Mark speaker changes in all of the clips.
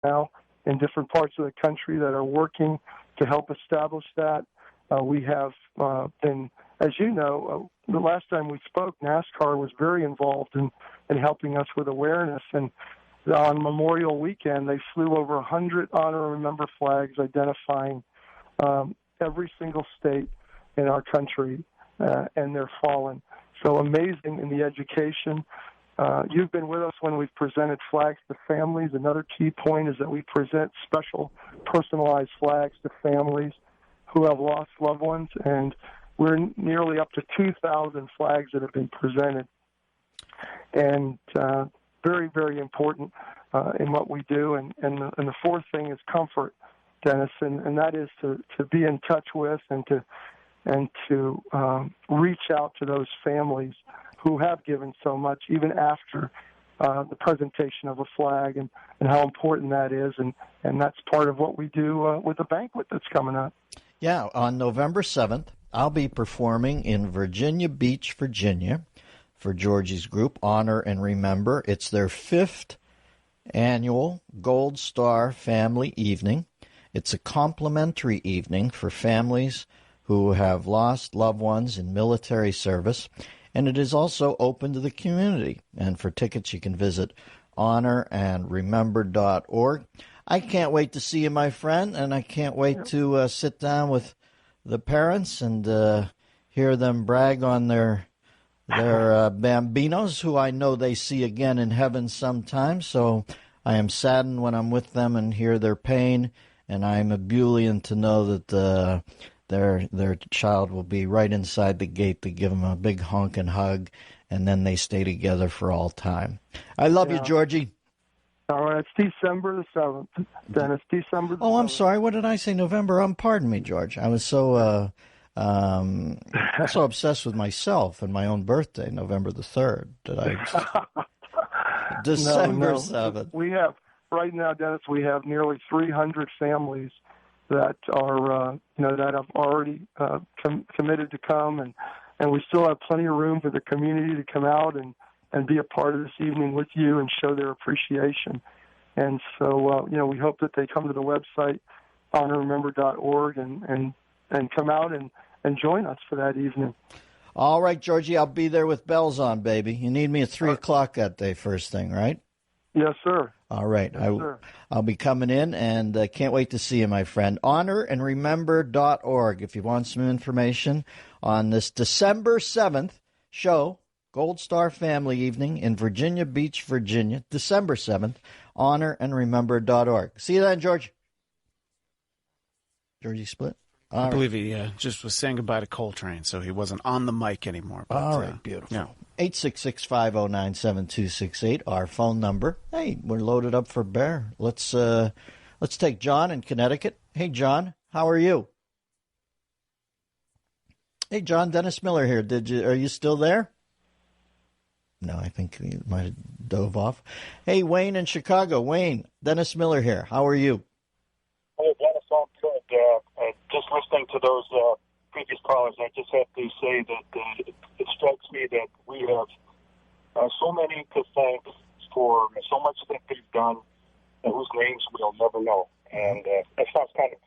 Speaker 1: now in different parts of the country that are working to help establish that. We have been, as you know, the last time we spoke, NASCAR was very involved in helping us with awareness. And on Memorial Weekend, they flew over 100 honor and remember flags identifying every single state in our country and their fallen. So amazing in the education. You've been with us when we've presented flags to families. Another key point is that we present special personalized flags to families who have lost loved ones, and we're nearly up to 2,000 flags that have been presented. And very, very important in what we do. And the fourth thing is comfort, Dennis, and that is to be in touch with and to reach out to those families who have given so much, even after the presentation of a flag, and how important that is. And that's part of what we do with the banquet that's coming up.
Speaker 2: Yeah, on November 7th, I'll be performing in Virginia Beach, Virginia, for Georgie's group, Honor and Remember. It's their 5th annual Gold Star Family Evening. It's a complimentary evening for families who have lost loved ones in military service, and it is also open to the community. And for tickets, you can visit honorandremember.org. I can't wait to see you, my friend, and I can't wait to sit down with the parents and hear them brag on their bambinos, who I know they see again in heaven sometime. So I am saddened when I'm with them and hear their pain, and I'm ebullient to know that their child will be right inside the gate to give them a big honking hug, and then they stay together for all time. I love you, Georgie.
Speaker 1: All right, it's December the 7th, Dennis. December the 7th.
Speaker 2: Oh, I'm sorry. What did I say? November? Pardon me, George. I was so so obsessed with myself and my own birthday, November the 3rd, that I December 7th.
Speaker 1: We have right now, Dennis. We have nearly 300 families that are that have already committed to come, and we still have plenty of room for the community to come out and be a part of this evening with you and show their appreciation. And so, we hope that they come to the website, honorremember.org, and come out and join us for that evening.
Speaker 2: All right, Georgie, I'll be there with bells on, baby. You need me at 3 o'clock that day, first thing, right?
Speaker 1: Yes, sir.
Speaker 2: All right.
Speaker 1: Yes, sir.
Speaker 2: I'll be coming in, and can't wait to see you, my friend. Honorandremember.org if you want some information on this December 7th show, Gold Star Family Evening in Virginia Beach, Virginia, December 7th, honorandremember.org. See you then, George. Georgie split?
Speaker 3: I believe he just was saying goodbye to Coltrane, so he wasn't on the mic anymore. But,
Speaker 2: all right, beautiful.
Speaker 3: Yeah.
Speaker 2: 866-509-7268, our phone number. Hey, we're loaded up for Bear. Let's take John in Connecticut. Hey, John, how are you? Hey, John, Dennis Miller here. Are you still there? No, I think he might have dove off. Hey, Wayne in Chicago. Wayne, Dennis Miller here. How are you?
Speaker 4: Hey, Dennis, I'm good. Just listening to those previous callers, I just have to say that it strikes me that we have so many to thank for so much that they've done and whose names we'll never know. And that sounds kind of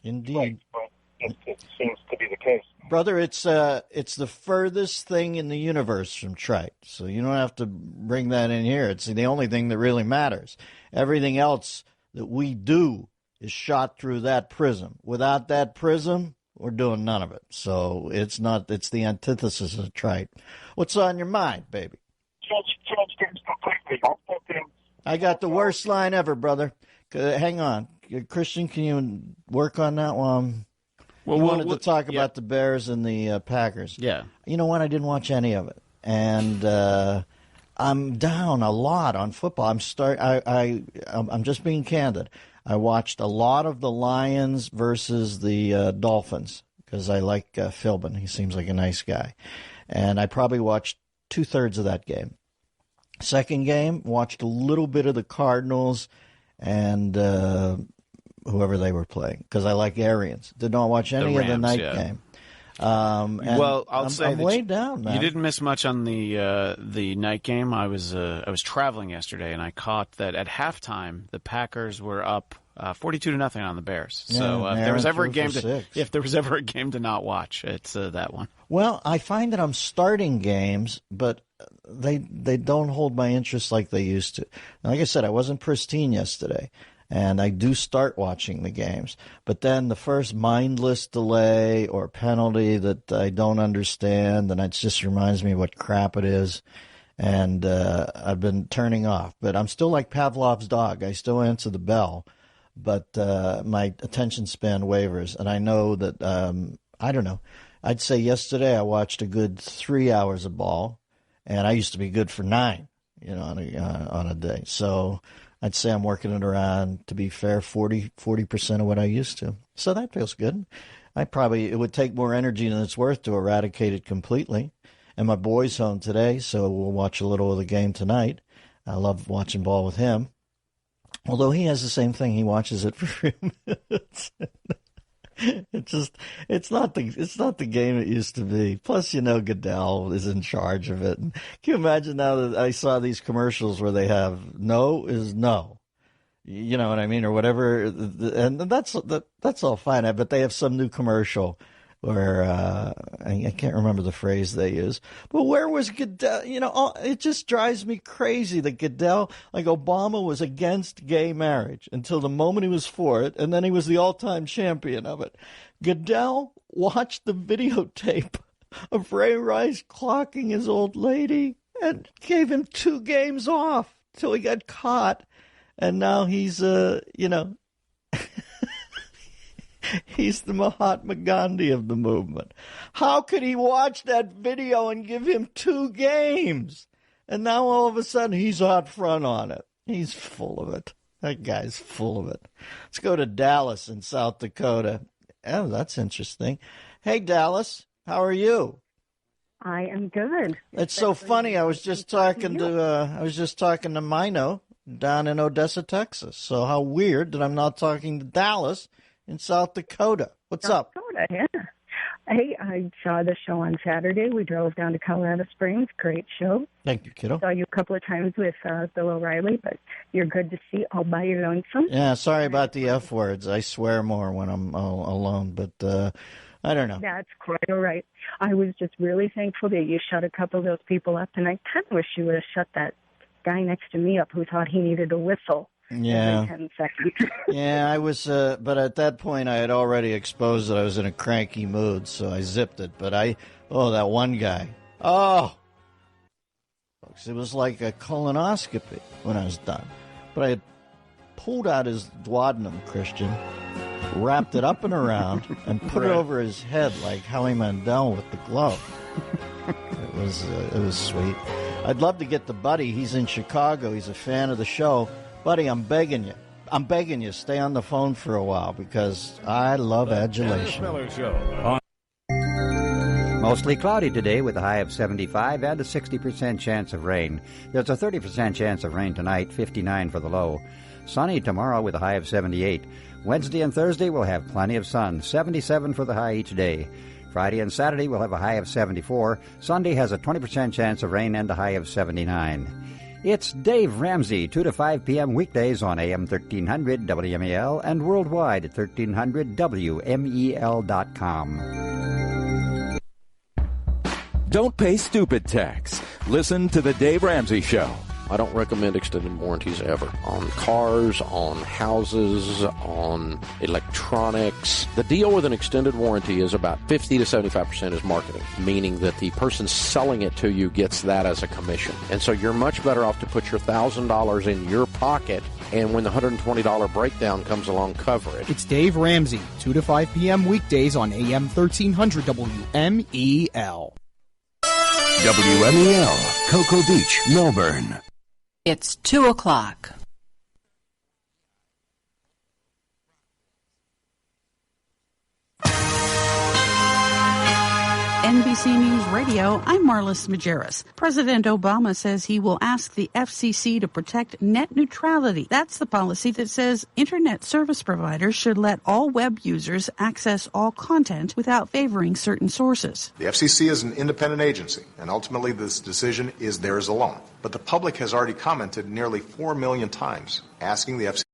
Speaker 2: indeed,
Speaker 4: strange, but it seems to be the case.
Speaker 2: Brother, it's the furthest thing in the universe from trite, so you don't have to bring that in here. It's the only thing that really matters. Everything else that we do is shot through that prism. Without that prism, we're doing none of it. So it's the antithesis of trite. What's on your mind, baby?
Speaker 4: Judge completely. I'm thinking.
Speaker 2: I got the worst line ever, brother. Hang on. Christian, can you work on that one? Well, we wanted to talk about the Bears and the Packers.
Speaker 3: Yeah.
Speaker 2: You know what? I didn't watch any of it, and I'm down a lot on football. I'm just being candid. I watched a lot of the Lions versus the Dolphins because I like Philbin. He seems like a nice guy, and I probably watched 2/3 of that game. Second game, watched a little bit of the Cardinals and whoever they were playing, because I like Arians. Did not watch any of the night game.
Speaker 3: Well, I'll say
Speaker 2: I'm way down, man.
Speaker 3: You didn't miss much on the night game. I was traveling yesterday, and I caught that at halftime the Packers were up 42-0 on the Bears. So if there was ever a game to not watch, it's that one.
Speaker 2: Well, I find that I'm starting games, but they don't hold my interest like they used to. Like I said, I wasn't pristine yesterday. And I do start watching the games. But then the first mindless delay or penalty that I don't understand, and it just reminds me what crap it is. And I've been turning off. But I'm still like Pavlov's dog. I still answer the bell. But my attention span wavers. And I know that, I don't know. I'd say yesterday I watched a good 3 hours of ball. And I used to be good for 9, on a day. So I'd say I'm working it around, to be fair, 40% of what I used to. So that feels good. It would take more energy than it's worth to eradicate it completely. And my boy's home today, so we'll watch a little of the game tonight. I love watching ball with him. Although he has the same thing. He watches it for 3 minutes. It's not the game it used to be. Plus, Goodell is in charge of it. And can you imagine now that I saw these commercials where they have no is no, you know what I mean, or whatever, and that's all fine. But they have some new commercial where I can't remember the phrase they use. But where was Goodell? It just drives me crazy that Goodell, like Obama, was against gay marriage until the moment he was for it, and then he was the all-time champion of it. Goodell watched the videotape of Ray Rice clocking his old lady and gave him 2 games off till he got caught, and now he's he's the Mahatma Gandhi of the movement. How could he watch that video and give him 2 games? And now all of a sudden he's out front on it. He's full of it. That guy's full of it. Let's go to Dallas in South Dakota. Oh, that's interesting. Hey, Dallas, how are you?
Speaker 5: I am good.
Speaker 2: It's so funny. I was just talking to Mino down in Odessa, Texas. So how weird that I'm not talking to Dallas in South Dakota. What's up?
Speaker 5: Dakota, yeah. Hey, I saw the show on Saturday. We drove down to Colorado Springs. Great show.
Speaker 2: Thank you, kiddo.
Speaker 5: Saw you a couple of times with Bill O'Reilly, but you're good to see all by your lonesome.
Speaker 2: Yeah, sorry about the F words. I swear more when I'm alone, but I don't know.
Speaker 5: That's quite all right. I was just really thankful that you shut a couple of those people up, and I kind of wish you would have shut that guy next to me up who thought he needed a whistle.
Speaker 2: Yeah.
Speaker 5: Every 10 seconds.
Speaker 2: Yeah, I was, but at that point I had already exposed that I was in a cranky mood, so I zipped it. But that one guy. Oh! Folks, it was like a colonoscopy when I was done. But I had pulled out his duodenum, Christian, wrapped it up and around, and put it over his head like Howie Mandel with the glove. It was sweet. I'd love to get to Buddy. He's in Chicago. He's a fan of the show. Buddy, I'm begging you, stay on the phone for a while because I love adulation.
Speaker 6: Mostly cloudy today with a high of 75 and a 60% chance of rain. There's a 30% chance of rain tonight, 59 for the low. Sunny tomorrow with a high of 78. Wednesday and Thursday we'll have plenty of sun, 77 for the high each day. Friday and Saturday we'll have a high of 74. Sunday has a 20% chance of rain and a high of 79. It's Dave Ramsey, 2 to 5 p.m. weekdays on AM 1300 WMEL and worldwide at 1300WMEL.com.
Speaker 7: Don't pay stupid tax. Listen to The Dave Ramsey Show.
Speaker 8: I don't recommend extended warranties ever on cars, on houses, on electronics. The deal with an extended warranty is about 50 to 75% is marketing, meaning that the person selling it to you gets that as a commission. And so you're much better off to put your $1,000 in your pocket and when the $120 breakdown comes along, cover it.
Speaker 9: It's Dave Ramsey, 2 to 5 p.m. weekdays on AM 1300 WMEL.
Speaker 7: WMEL, Cocoa Beach, Melbourne.
Speaker 10: It's 2 o'clock.
Speaker 11: NBC News Radio, I'm Marlis Majerus. President Obama says he will ask the FCC to protect net neutrality. That's the policy that says internet service providers should let all web users access all content without favoring certain sources.
Speaker 12: The FCC is an independent agency, and ultimately this decision is theirs alone. But the public has already commented nearly 4 million times, asking the FCC